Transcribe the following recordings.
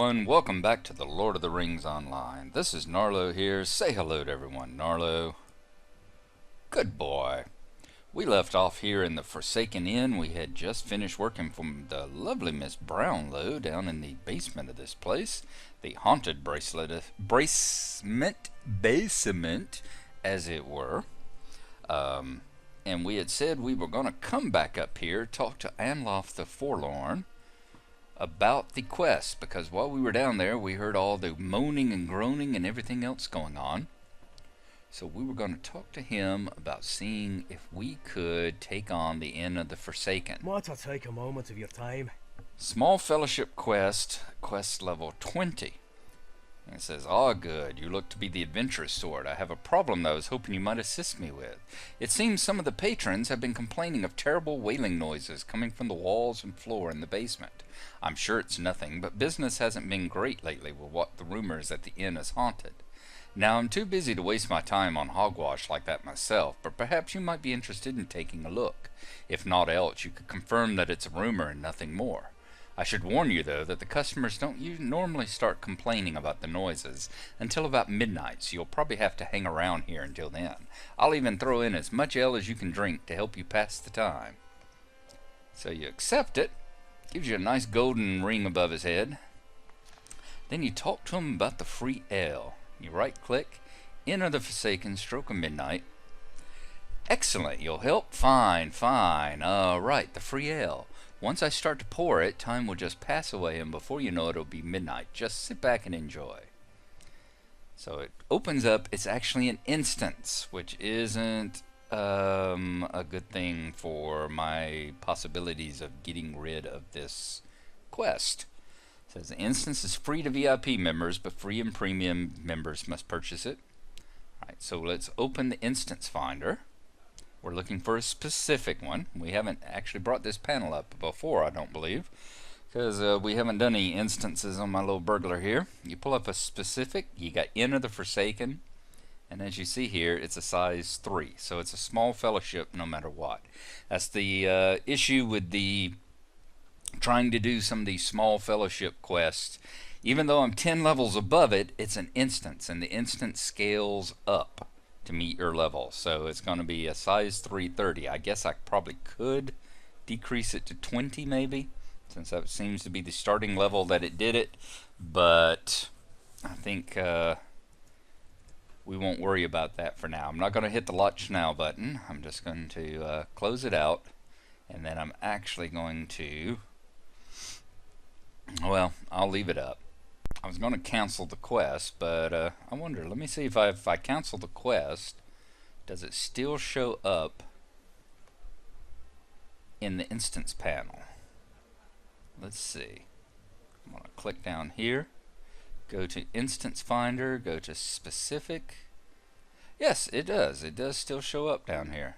everyone, welcome back to the Lord of the Rings Online. This is Gnarlo here. Say hello to everyone, Gnarlo. Good boy. We left off here in the Forsaken Inn. We had just finished working from the lovely Miss Brownlow down in the basement of this place. The haunted basement, as it were. And we had said we were going to come back up here, talk to Anloth the Forlorn about the quest, because while we were down there we heard all the moaning and groaning and everything else going on. So we were going to talk to him about seeing if we could take on the Inn of the Forsaken. Might I take a moment of your time? Small fellowship quest level 20. And it says, "Ah, good, you look to be the adventurous sort. I have a problem that I was hoping you might assist me with. It seems some of the patrons have been complaining of terrible wailing noises coming from the walls and floor in the basement. I'm sure it's nothing, but business hasn't been great lately with what the rumors that the inn is haunted. Now, I'm too busy to waste my time on hogwash like that myself, but perhaps you might be interested in taking a look. If not else, you could confirm that it's a rumor and nothing more. I should warn you, though, that the customers don't normally start complaining about the noises until about midnight, so you'll probably have to hang around here until then. I'll even throw in as much ale as you can drink to help you pass the time." So you accept it. Gives you a nice golden ring above his head. Then you talk to him about the free ale. You right-click, enter the Forsaken, stroke of midnight. "Excellent, you'll help? Fine, fine. Right, the free ale. Once I start to pour it, time will just pass away, and before you know it, it'll be midnight. Just sit back and enjoy." So it opens up. It's actually an instance, which isn't a good thing for my possibilities of getting rid of this quest. It says the instance is free to VIP members, but free and premium members must purchase it. Alright, so let's open the instance finder. We're looking for a specific one. We haven't actually brought this panel up before, I don't believe, because we haven't done any instances on my little burglar here. You pull up a specific, you got Inn of the Forsaken, and as you see here, it's a size 3, so it's a small fellowship no matter what. That's the issue with the trying to do some of these small fellowship quests. Even though I'm 10 levels above it, it's an instance, and the instance scales up to meet your level. So it's going to be a size 330. I guess I probably could decrease it to 20 maybe, since that seems to be the starting level that it did it, but I think we won't worry about that for now. I'm not going to hit the Launch Now button. I'm just going to close it out, and then I'm actually going to, well, I'll leave it up. I was going to cancel the quest, but I wonder, let me see if I cancel the quest, does it still show up in the instance panel? Let's see. I'm going to click down here, go to Instance Finder, go to Specific. Yes, it does. It does still show up down here.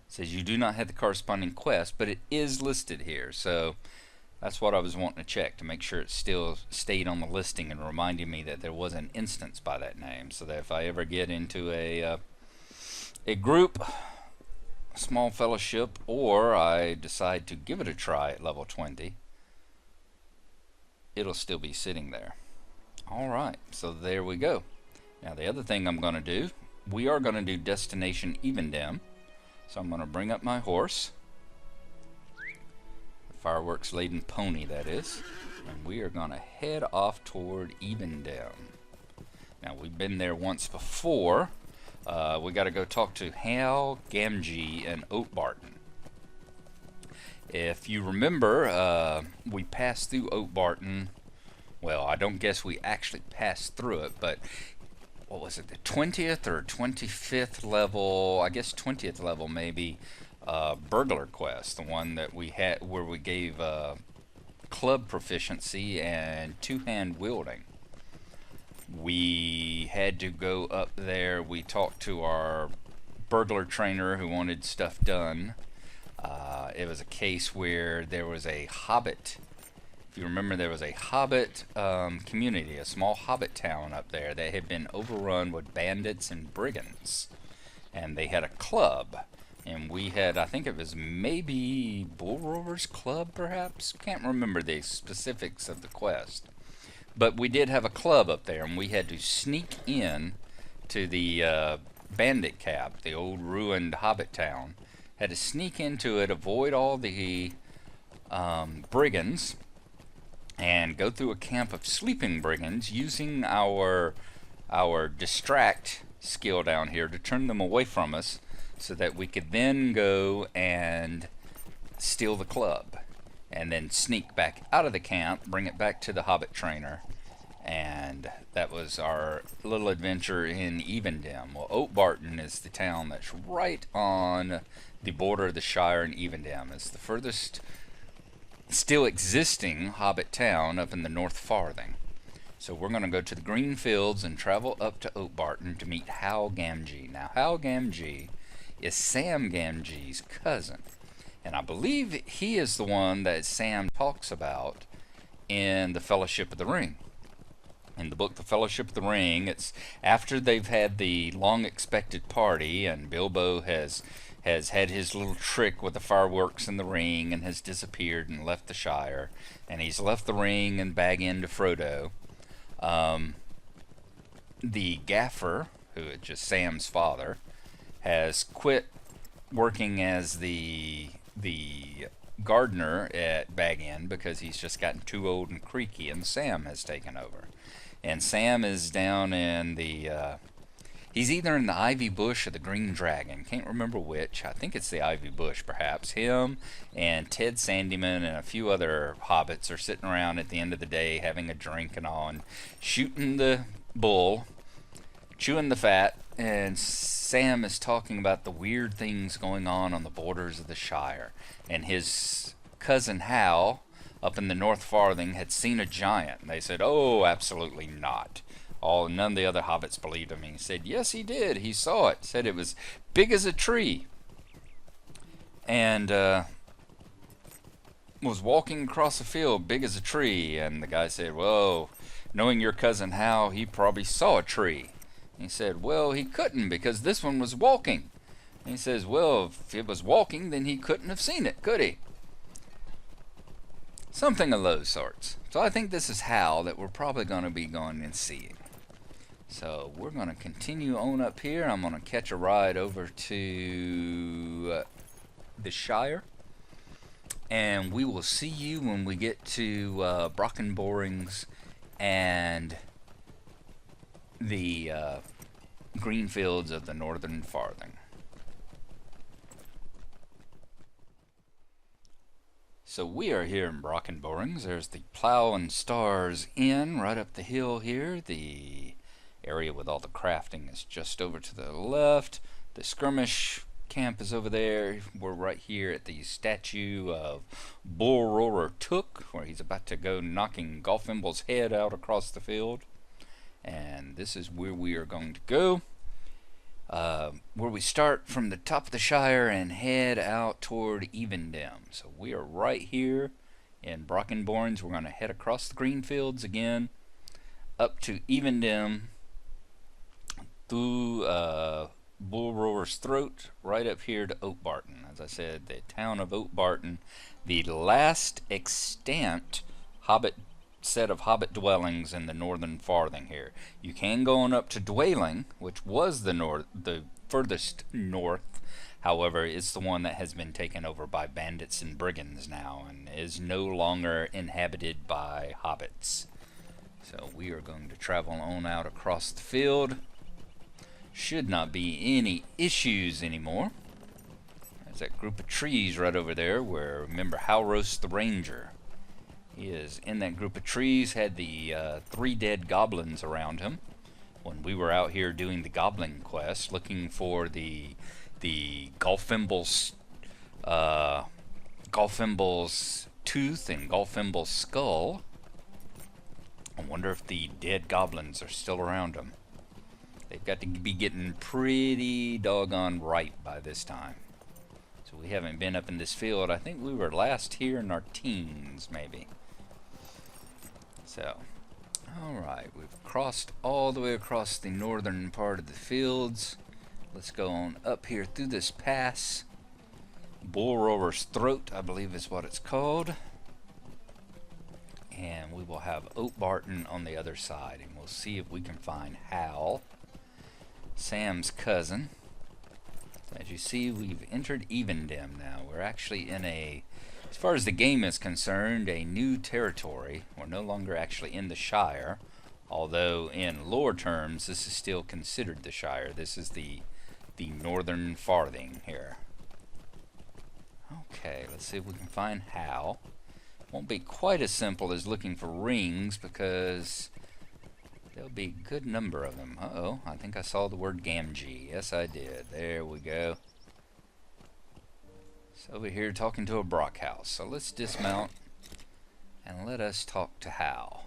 It says you do not have the corresponding quest, but it is listed here. So that's what I was wanting to check, to make sure it still stayed on the listing and reminded me that there was an instance by that name, so that if I ever get into a group, a small fellowship, or I decide to give it a try at level 20, it'll still be sitting there. Alright, so there we go. Now the other thing I'm going to do, we are going to do Destination-Evendim. So I'm going to bring up my horse. The fireworks laden pony, that is. And we are going to head off toward Evendim. Now we've been there once before. We got to go talk to Hal, Gamgee, and Oatbarton. If you remember, we passed through Oatbarton. Well, I don't guess we actually passed through it, but what was it, the 20th or 25th level, I guess 20th level maybe, burglar quest, the one that we had where we gave club proficiency and two-hand wielding. We had to go up there. We talked to our burglar trainer who wanted stuff done. It was a case where there was a hobbit. If you remember, there was a hobbit community, a small hobbit town up there that had been overrun with bandits and brigands. And they had a club. And we had, I think it was maybe Bull Rovers Club, perhaps? Can't remember the specifics of the quest. But we did have a club up there, and we had to sneak in to the bandit camp, the old ruined hobbit town. Had to sneak into it, avoid all the brigands, and go through a camp of sleeping brigands using our distract skill down here to turn them away from us so that we could then go and steal the club and then sneak back out of the camp, bring it back to the hobbit trainer. And that was our little adventure in Evendim. Well, Oatbarton is the town that's right on the border of the Shire and Evendim. It's the furthest still existing hobbit town up in the North Farthing. So we're going to go to the green fields and travel up to Oatbarton to meet Hal Gamgee. Now, Hal Gamgee is Sam Gamgee's cousin. And I believe he is the one that Sam talks about in the Fellowship of the Ring. In the book The Fellowship of the Ring, it's after they've had the long-expected party and Bilbo has had his little trick with the fireworks in the ring and has disappeared and left the Shire, and he's left the ring and Baggin to Frodo. The gaffer, who is just Sam's father, has quit working as the gardener at Baggin because he's just gotten too old and creaky, and Sam has taken over. And Sam is down in the he's either in the Ivy Bush or the Green Dragon. Can't remember which. I think it's the Ivy Bush, perhaps. Him and Ted Sandyman and a few other hobbits are sitting around at the end of the day having a drink and all, and shooting the bull, chewing the fat, and Sam is talking about the weird things going on the borders of the Shire. And his cousin Hal, up in the North Farthing, had seen a giant. And they said, "Oh, absolutely not." None of the other hobbits believed him. He said, "Yes, he did. He saw it. Said it was big as a tree. And was walking across a field big as a tree." And the guy said, "Well, knowing your cousin Hal, he probably saw a tree." And he said, "Well, he couldn't because this one was walking." And he says, "Well, if it was walking, then he couldn't have seen it, could he?" Something of those sorts. So I think this is Hal that we're probably going to be going and seeing. So we're going to continue on up here. I'm going to catch a ride over to the Shire. And we will see you when we get to Brockenborings and the green fields of the Northern Farthing. So we are here in Brockenborings. There's the Plough and Stars Inn right up the hill here. The area with all the crafting is just over to the left. The skirmish camp is over there. We're right here at the statue of Bull Roarer Took, where he's about to go knocking Golfimble's head out across the field. And this is where we are going to go. Where we start from the top of the Shire and head out toward Evendim. So we are right here in Brockenborings. We're going to head across the green fields again, up to Evendim, through Bull Roarer's Throat, right up here to Oatbarton. As I said, the town of Oatbarton, the last extant set of hobbit dwellings in the Northern Farthing here. You can go on up to Dwayling, which was the furthest north. However, it's the one that has been taken over by bandits and brigands now and is no longer inhabited by hobbits. So we are going to travel on out across the field. Should not be any issues anymore. There's that group of trees right over there where, remember, Halros the Ranger. He is in that group of trees, had the 3 dead goblins around him when we were out here doing the goblin quest, looking for the Golfimble's tooth and Golfimble's skull. I wonder if the dead goblins are still around him. They've got to be getting pretty doggone ripe by this time. So we haven't been up in this field. I think we were last here in our teens, maybe. So, alright, we've crossed all the way across the northern part of the fields. Let's go on up here through this pass. Bull Roarer's Throat, I believe is what it's called. And we we'll have Oatbarton on the other side, and we'll see if we can find Hal, Sam's cousin. As you see, we've entered Evendim now. We're actually in a, as far as the game is concerned, a new territory. We're no longer actually in the Shire, although in lore terms this is still considered the Shire. This is the northern farthing here. Okay, let's see if we can find Hal. Won't be quite as simple as looking for rings, because there'll be a good number of them. Uh-oh, I think I saw the word Gamgee. Yes, I did. There we go. It's over here talking to a Brockhouse. So let's dismount and let us talk to Hal.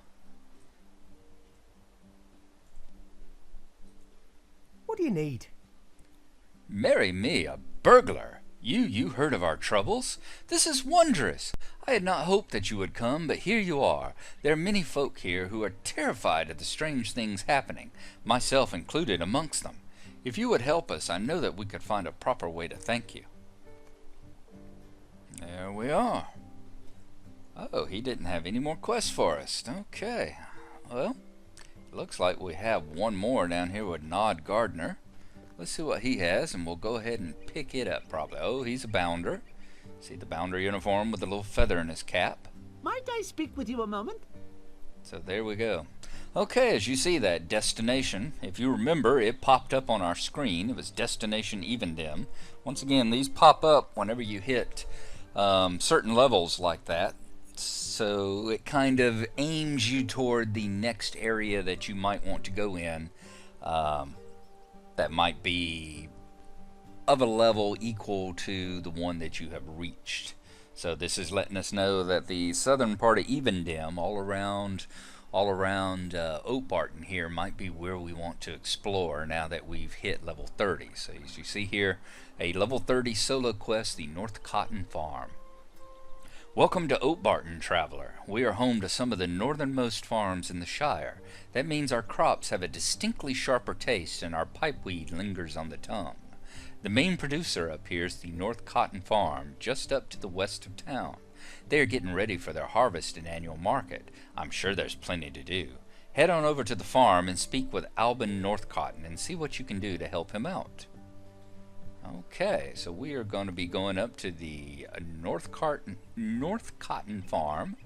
What do you need? Marry me, a burglar! You heard of our troubles? This is wondrous! I had not hoped that you would come, but here you are. There are many folk here who are terrified at the strange things happening, myself included amongst them. If you would help us, I know that we could find a proper way to thank you. There we are. Oh, he didn't have any more quests for us. Okay. Well, it looks like we have one more down here with Nod Gardner. Let's see what he has, and we'll go ahead and pick it up probably. Oh, he's a bounder. See the bounder uniform with the little feather in his cap. Might I speak with you a moment? So there we go. Okay, as you see that destination, if you remember, it popped up on our screen. It was Destination-Evendim. Once again, these pop up whenever you hit certain levels like that. So it kind of aims you toward the next area that you might want to go in. That might be of a level equal to the one that you have reached. So this is letting us know that the southern part of Evendim, all around Oatbarton here, might be where we want to explore now that we've hit level 30. So as you see here, a level 30 solo quest, the Northcotton Farm. Welcome to Oatbarton, traveler. We are home to some of the northernmost farms in the Shire. That means our crops have a distinctly sharper taste and our pipeweed lingers on the tongue. The main producer up here is the Northcotton Farm, just up to the west of town. They are getting ready for their harvest and annual market. I'm sure there's plenty to do. Head on over to the farm and speak with Albin Northcotton and see what you can do to help him out. Okay, so we are going to be going up to the Northcotton Farm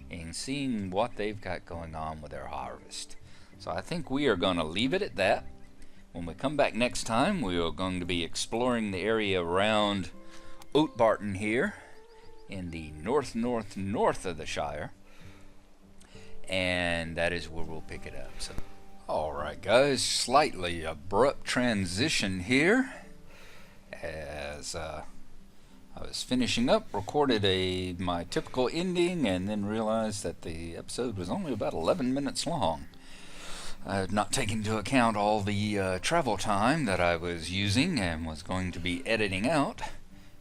and seeing what they've got going on with their harvest. So I think we are going to leave it at that. When we come back next time, we are going to be exploring the area around Oatbarton here in the north of the Shire. And that is where we'll pick it up. So, alright guys, slightly abrupt transition here. As I was finishing up, recorded my typical ending, and then realized that the episode was only about 11 minutes long. I had not taken into account all the travel time that I was using and was going to be editing out.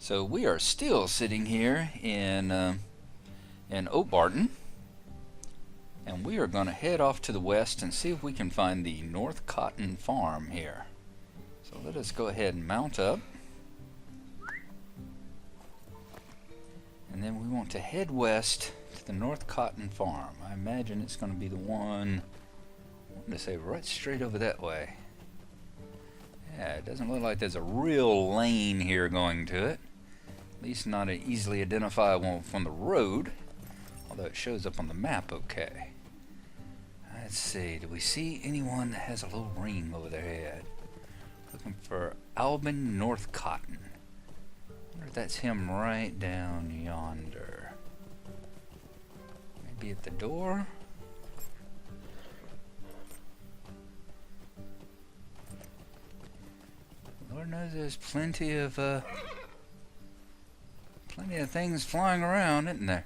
So we are still sitting here in Oatbarton, and we are going to head off to the west and see if we can find the Northcotton Farm here. So let us go ahead and mount up. And then we want to head west to the Northcotton Farm. I imagine it's going to be the one, I want to say right straight over that way. Yeah, it doesn't look like there's a real lane here going to it. At least not easily identifiable from the road. Although it shows up on the map okay. Let's see, do we see anyone that has a little ring over their head? Looking for Albin Northcotton. I wonder if that's him right down yonder. Maybe at the door? Lord knows there's plenty of things flying around, isn't there?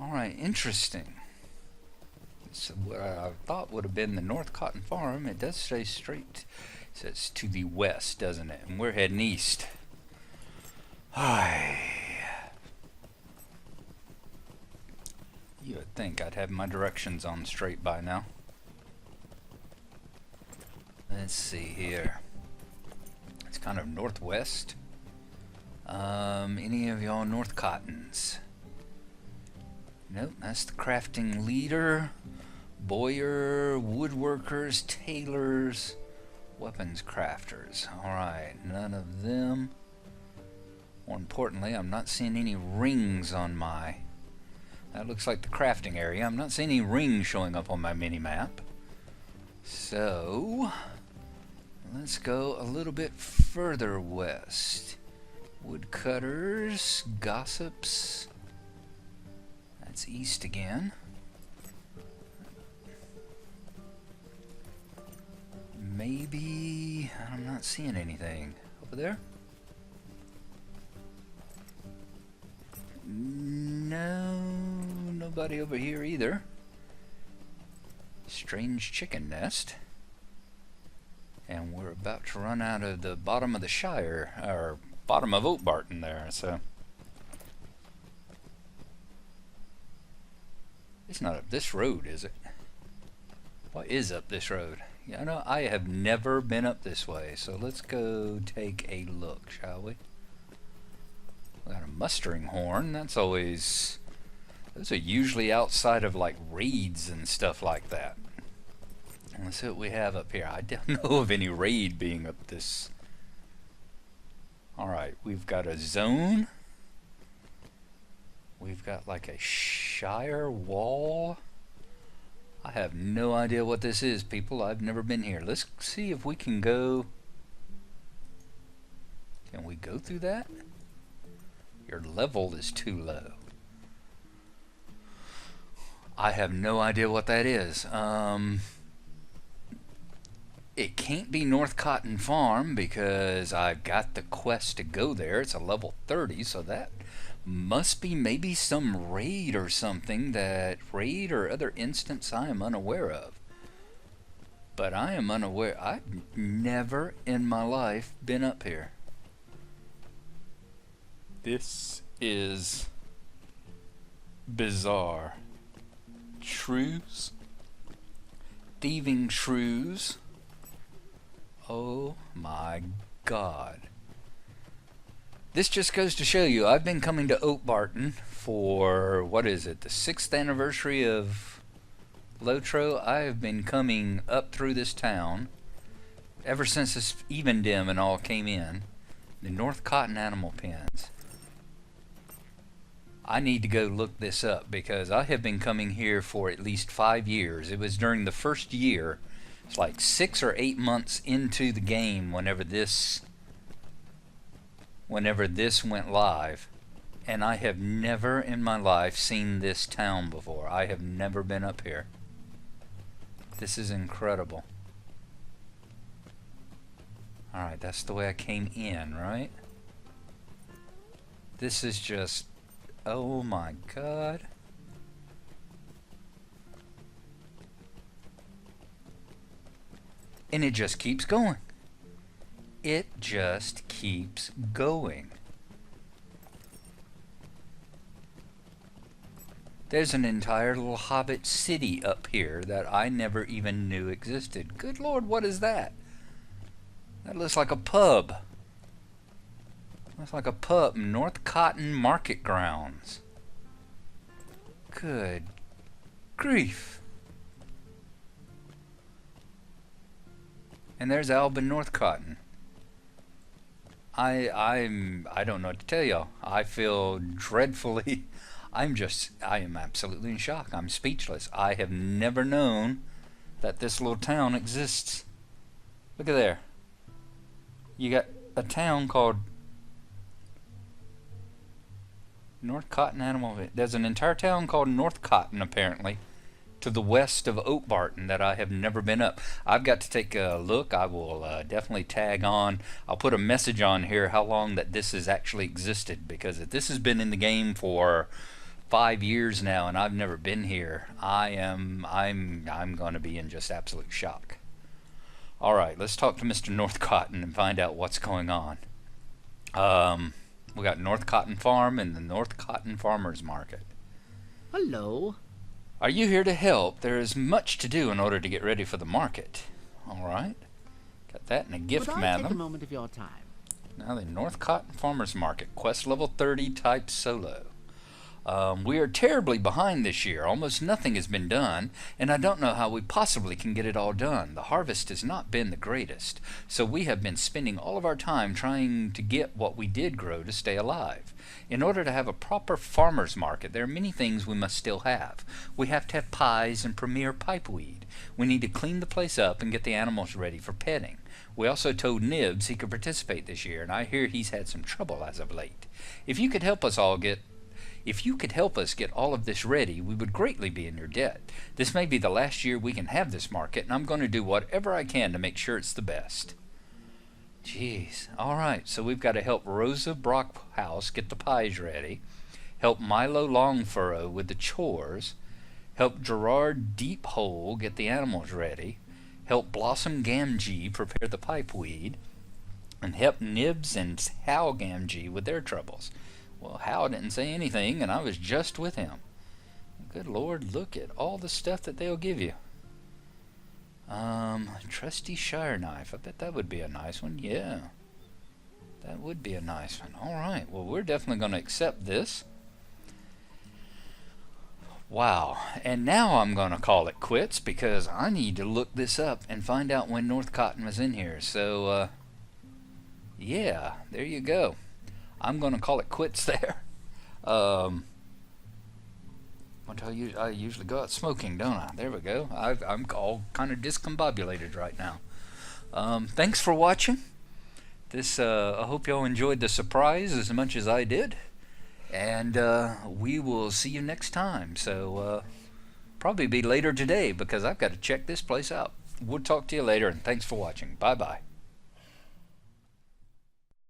Alright, interesting. So what I thought would have been the Northcotton Farm, it does stay straight. It says to the west, doesn't it? And we're heading east. You would think I'd have my directions on straight by now. Let's see here. Let's kind of northwest. Any of y'all Northcottons? Nope, that's the crafting leader. Bowyer, woodworkers, tailors, weapons crafters. Alright, none of them. More importantly, I'm not seeing any rings on my... That looks like the crafting area. I'm not seeing any rings showing up on my mini-map. So, let's go a little bit further west. Woodcutters, gossips. That's east again. Maybe... I'm not seeing anything. Over there? No, nobody over here either. Strange chicken nest. And we're about to run out of the bottom of the Shire, or bottom of Oatbarton there, so... It's not up this road, is it? What is up this road? Yeah, no, I have never been up this way, so let's go take a look, shall we? We got a mustering horn. That's always... Those are usually outside of like raids and stuff like that. Let's see what we have up here. I don't know of any raid being up this. Alright, we've got a zone. We've got like a Shire wall. I have no idea what this is, people. I've never been here. Let's see if we can go... Can we go through that? Your level is too low. I have no idea what that is. It can't be Northcotton Farm because I've got the quest to go there. It's a level 30, so that must be maybe some raid or something, that raid or other instance I am unaware of. But I am unaware. I've never in my life been up here. This is bizarre. Shrews. Thieving shrews. Oh my god. This just goes to show you, I've been coming to Oatbarton for, what is it, the 6th anniversary of LOTRO. I have been coming up through this town ever since this Evendim and all came in. The Northcotton animal pens. I need to go look this up because I have been coming here for at least 5 years. It was during the first year. It's like 6 or 8 months into the game whenever this went live, and I have never in my life seen this town before. I have never been up here. This is incredible. Alright, that's the way I came in, right? This is just... Oh my god. And it just keeps going. It just keeps going. There's an entire little hobbit city up here that I never even knew existed. Good lord, what is that? That looks like a pub. Looks like a pub. Northcotton Market Grounds. Good grief. And there's Alban Northcotton. I don't know what to tell y'all. I feel dreadfully... I am absolutely in shock. I'm speechless. I have never known that this little town exists. Look at there. You got a town called Northcotton Animal... There's an entire town called Northcotton, apparently, to the west of Oatbarton that I have never been up. I've got to take a look. I will definitely tag on. I'll put a message on here how long that this has actually existed, because if this has been in the game for 5 years now and I've never been here, I'm going to be in just absolute shock. All right, let's talk to Mr. Northcotton and find out what's going on. We got Northcotton Farm and the Northcotton Farmers Market. Hello. Are you here to help? There is much to do in order to get ready for the market. All right. Got that in a gift, Would I madam. take a moment of your time? Now the Northcotton Farmers Market, quest level 30, type solo. We are terribly behind this year. Almost nothing has been done, and I don't know how we possibly can get it all done. The harvest has not been the greatest, so we have been spending all of our time trying to get what we did grow to stay alive. In order to have a proper farmer's market, there are many things we must still have. We have to have pies and premier pipeweed. We need to clean the place up and get the animals ready for petting. We also told Nibs he could participate this year, and I hear he's had some trouble as of late. If you could help us get all of this ready, we would greatly be in your debt. This may be the last year we can have this market, and I'm going to do whatever I can to make sure it's the best. Jeez. Alright, so we've got to help Rosa Brockhouse get the pies ready, help Milo Longfurrow with the chores, help Gerard Deephole get the animals ready, help Blossom Gamgee prepare the pipeweed, and help Nibs and Hal Gamgee with their troubles. Well, Hal didn't say anything, and I was just with him. Good Lord, look at all the stuff that they'll give you. Trusty Shire knife. I bet that would be a nice one. Yeah, that would be a nice one. Alright, well, we're definitely going to accept this. Wow, and now I'm going to call it quits because I need to look this up and find out when Northcotton was in here. So, yeah, there you go. I'm going to call it quits there. I usually go out smoking, don't I? There we go. I'm all kind of discombobulated right now. Thanks for watching. I hope y'all enjoyed the surprise as much as I did. And we will see you next time. So probably be later today because I've got to check this place out. We'll talk to you later, and thanks for watching. Bye-bye.